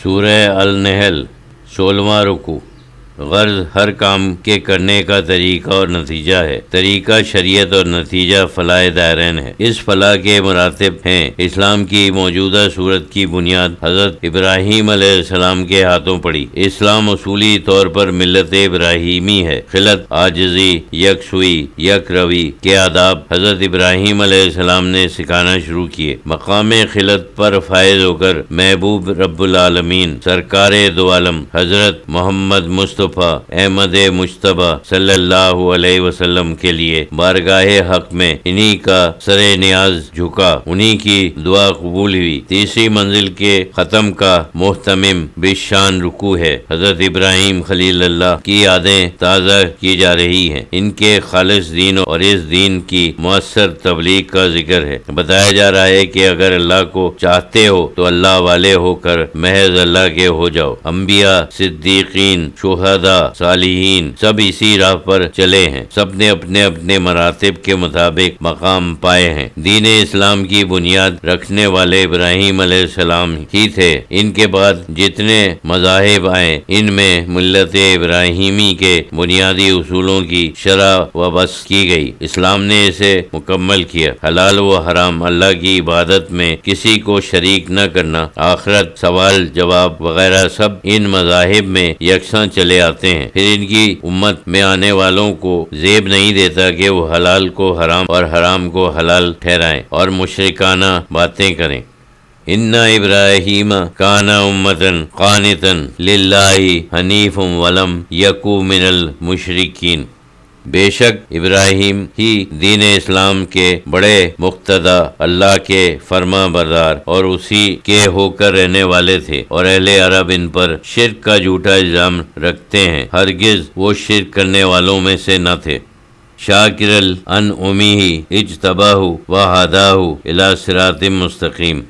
سورہ النحل 16واں رکوع۔ غرض ہر کام کے کرنے کا طریقہ اور نتیجہ ہے۔ طریقہ شریعت اور نتیجہ فلاح دائرین ہے۔ اس فلاح کے مراتب ہیں۔ اسلام کی موجودہ صورت کی بنیاد حضرت ابراہیم علیہ السلام کے ہاتھوں پڑی۔ اسلام اصولی طور پر ملت ابراہیمی ہے۔ خلت، عاجزی، یکسوئی، یک روی کے آداب حضرت ابراہیم علیہ السلام نے سکھانا شروع کیے۔ مقام خلت پر فائز ہو کر محبوب رب العالمین سرکار دو عالم حضرت محمد مصطفیٰ احمد مجتبیٰ صلی اللہ علیہ وسلم کے لیے بارگاہ حق میں انہی کا سر نیاز جھکا، انہی کی دعا قبول ہوئی۔ تیسری منزل کے ختم کا محتمم بشان رکوع ہے۔ حضرت ابراہیم خلیل اللہ کی یادیں تازہ کی جا رہی ہیں۔ ان کے خالص دین اور اس دین کی مؤثر تبلیغ کا ذکر ہے۔ بتایا جا رہا ہے کہ اگر اللہ کو چاہتے ہو تو اللہ والے ہو کر محض اللہ کے ہو جاؤ۔ انبیاء، صدیقین، شہداء، صالحین سب اسی راہ پر چلے ہیں۔ سب نے اپنے اپنے مراتب کے مطابق مقام پائے ہیں۔ دین اسلام کی بنیاد رکھنے والے ابراہیم علیہ السلام ہی تھے۔ ان کے بعد جتنے مذاہب آئے ان میں ملت ابراہیمی کے بنیادی اصولوں کی شرح و بسط کی گئی۔ اسلام نے اسے مکمل کیا۔ حلال و حرام، اللہ کی عبادت میں کسی کو شریک نہ کرنا، آخرت، سوال جواب وغیرہ سب ان مذاہب میں یکساں چلے آتے ہیں۔ پھر ان کی امت میں آنے والوں کو زیب نہیں دیتا کہ وہ حلال کو حرام اور حرام کو حلال ٹھہرائیں اور مشرکانہ باتیں کریں۔ ان ابراہیم کان امۃ قانتا للہ حنیفا ولم یک من المشرکین۔ بے شک ابراہیم ہی دین اسلام کے بڑے مقتدا، اللہ کے فرما بردار اور اسی کے ہو کر رہنے والے تھے، اور اہل عرب ان پر شرک کا جھوٹا الزام رکھتے ہیں۔ ہرگز وہ شرک کرنے والوں میں سے نہ تھے۔ شاکر الانعمہ اجتباہ وہداہ الی صراط مستقیم۔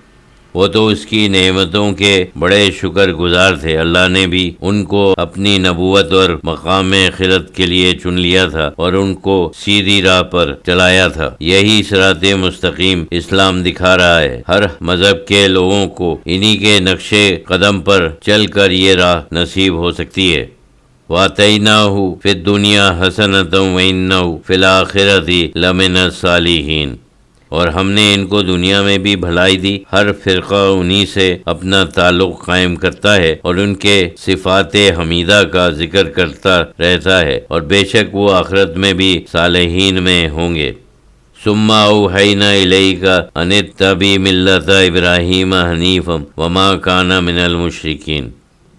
وہ تو اس کی نعمتوں کے بڑے شکر گزار تھے۔ اللہ نے بھی ان کو اپنی نبوت اور مقام خلت کے لیے چن لیا تھا اور ان کو سیدھی راہ پر چلایا تھا۔ یہی صراط مستقیم اسلام دکھا رہا ہے۔ ہر مذہب کے لوگوں کو انہی کے نقش قدم پر چل کر یہ راہ نصیب ہو سکتی ہے۔ وَآتَيْنَاهُ فِي الدُّنْيَا حَسَنَةً وَإِنَّهُ فِي الْآخِرَةِ لَمِنَ الصَّالِحِينَ۔ اور ہم نے ان کو دنیا میں بھی بھلائی دی۔ ہر فرقہ انہی سے اپنا تعلق قائم کرتا ہے اور ان کے صفات حمیدہ کا ذکر کرتا رہتا ہے، اور بے شک وہ آخرت میں بھی صالحین میں ہوں گے۔ ثم اوحینا الیک ان اتبع ملۃ ابراہیم حنیفا وما کان من المشرکین۔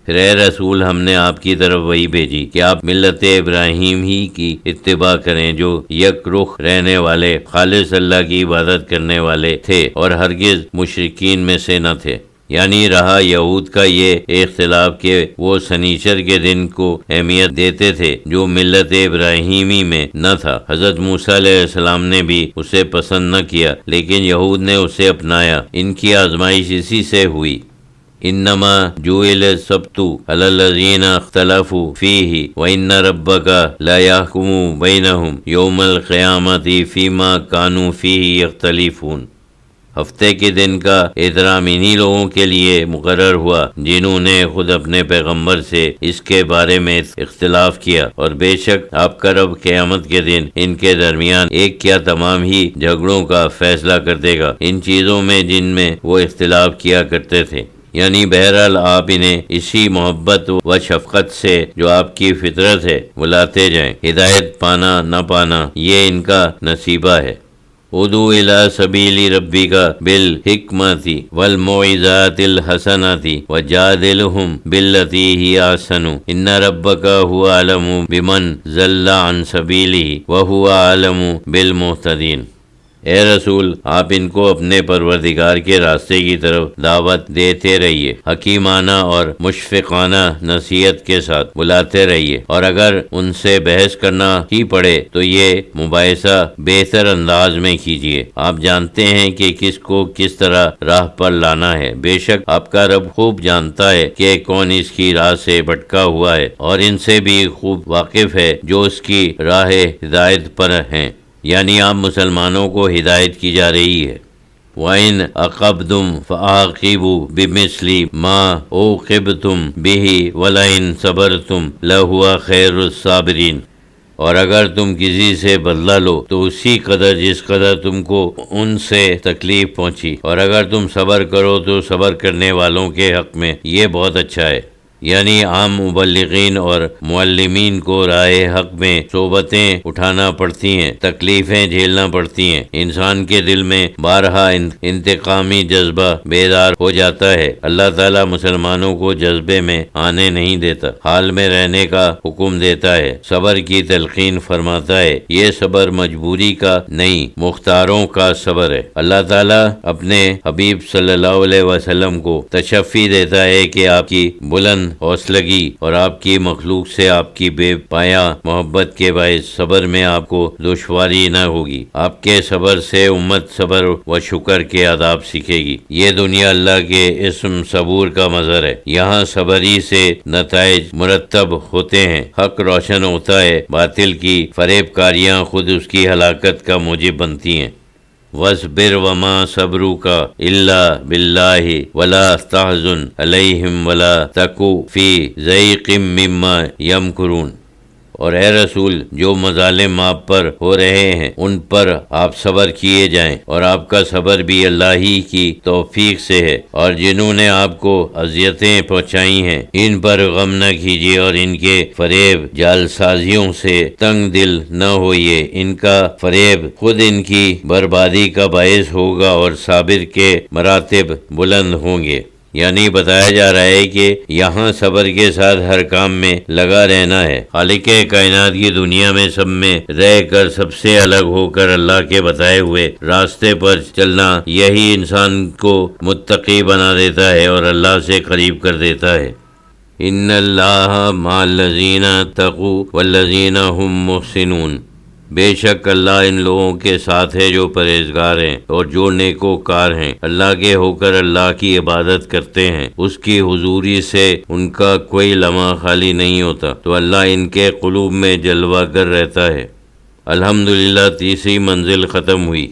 پھر اے رسول، ہم نے آپ کی طرف وہی بھیجی کہ آپ ملت ابراہیم ہی کی اتباع کریں، جو یک رخ رہنے والے، خالص اللہ کی عبادت کرنے والے تھے اور ہرگز مشرکین میں سے نہ تھے۔ یعنی رہا یہود کا یہ اختلاف کہ وہ سنیچر کے دن کو اہمیت دیتے تھے، جو ملت ابراہیمی میں نہ تھا۔ حضرت موسیٰ علیہ السلام نے بھی اسے پسند نہ کیا، لیکن یہود نے اسے اپنایا۔ ان کی آزمائش اسی سے ہوئی۔ انما جعل السبت علی الذین اختلفوا فیہ وان ربک لیحکم بینہم یوم القیامۃ فیما کانوا فیہ یختلفون۔ ہفتے کے دن کا احترام انہی لوگوں کے لیے مقرر ہوا جنہوں نے خود اپنے پیغمبر سے اس کے بارے میں اختلاف کیا، اور بے شک آپ کا رب قیامت کے دن ان کے درمیان ایک کیا تمام ہی جھگڑوں کا فیصلہ کر دے گا، ان چیزوں میں جن میں وہ اختلاف کیا کرتے تھے۔ یعنی بہرحال آپ انہیں اسی محبت و شفقت سے جو آپ کی فطرت ہے بلاتے جائیں۔ ہدایت پانا نہ پانا یہ ان کا نصیبہ ہے۔ ادعو الی سبیل ربک بالحکمۃ والموعظۃ الحسنۃ وجادلہم باللتی ہی احسن ان ربک هو اعلم بمن ضل عن سبیلہ وہو اعلم بالمہتدین۔ اے رسول، آپ ان کو اپنے پروردگار کے راستے کی طرف دعوت دیتے رہیے، حکیمانہ اور مشفقانہ نصیحت کے ساتھ بلاتے رہیے، اور اگر ان سے بحث کرنا ہی پڑے تو یہ مباحثہ بہتر انداز میں کیجیے۔ آپ جانتے ہیں کہ کس کو کس طرح راہ پر لانا ہے۔ بے شک آپ کا رب خوب جانتا ہے کہ کون اس کی راہ سے بھٹکا ہوا ہے، اور ان سے بھی خوب واقف ہے جو اس کی راہ ہدایت پر ہیں۔ یعنی عام مسلمانوں کو ہدایت کی جا رہی ہے۔ وَإِنْ عَقَبْتُمْ فَعَاقِبُوا بِمِثْلِ مَا عُوقِبْتُمْ بِهِ وَلَئِنْ صَبَرْتُمْ لَهُوَ خَيْرُ الصَّابِرِينَ۔ اور اگر تم کسی سے بدلہ لو تو اسی قدر جس قدر تم کو ان سے تکلیف پہنچی، اور اگر تم صبر کرو تو صبر کرنے والوں کے حق میں یہ بہت اچھا ہے۔ یعنی عام مبلغین اور معلمین کو راہ حق میں صحبتیں اٹھانا پڑتی ہیں، تکلیفیں جھیلنا پڑتی ہیں، انسان کے دل میں بارہا انتقامی جذبہ بیدار ہو جاتا ہے۔ اللہ تعالیٰ مسلمانوں کو جذبے میں آنے نہیں دیتا، حال میں رہنے کا حکم دیتا ہے، صبر کی تلقین فرماتا ہے۔ یہ صبر مجبوری کا نہیں، مختاروں کا صبر ہے۔ اللہ تعالیٰ اپنے حبیب صلی اللہ علیہ وسلم کو تشفی دیتا ہے کہ آپ کی بلند حوصلگی اور آپ کی مخلوق سے آپ کی بے پایا محبت کے باعث صبر میں آپ کو دشواری نہ ہوگی۔ آپ کے صبر سے امت صبر و شکر کے آداب سیکھے گی۔ یہ دنیا اللہ کے اسم صبور کا مظہر ہے۔ یہاں صبری سے نتائج مرتب ہوتے ہیں، حق روشن ہوتا ہے، باطل کی فریب کاریاں خود اس کی ہلاکت کا موجب بنتی ہیں۔ وَاصْبِرْ وَمَا صَبْرُكَ إِلَّا بِاللَّهِ وَلَا تَحْزَنْ عَلَيْهِمْ وَلَا تَكُ فِي ضَيْقٍ مِّمَّا يَمْكُرُونَ۔ اور اے رسول، جو مظالم آپ پر ہو رہے ہیں ان پر آپ صبر کیے جائیں، اور آپ کا صبر بھی اللہ ہی کی توفیق سے ہے، اور جنہوں نے آپ کو اذیتیں پہنچائی ہیں ان پر غم نہ کیجیے، اور ان کے فریب جال سازیوں سے تنگ دل نہ ہوئیے۔ ان کا فریب خود ان کی بربادی کا باعث ہوگا، اور صابر کے مراتب بلند ہوں گے۔ یعنی بتایا جا رہا ہے کہ یہاں صبر کے ساتھ ہر کام میں لگا رہنا ہے۔ خالق کائنات کی دنیا میں سب میں رہ کر سب سے الگ ہو کر اللہ کے بتائے ہوئے راستے پر چلنا، یہی انسان کو متقی بنا دیتا ہے اور اللہ سے قریب کر دیتا ہے۔ ان اللہ مع الذین اتقوا والذین هم محسنون۔ بے شک اللہ ان لوگوں کے ساتھ ہے جو پرہیزگار ہیں اور جو نیکوکار ہیں، اللہ کے ہو کر اللہ کی عبادت کرتے ہیں، اس کی حضوری سے ان کا کوئی لمحہ خالی نہیں ہوتا، تو اللہ ان کے قلوب میں جلوہ گر رہتا ہے۔ الحمدللہ 30ویں منزل ختم ہوئی۔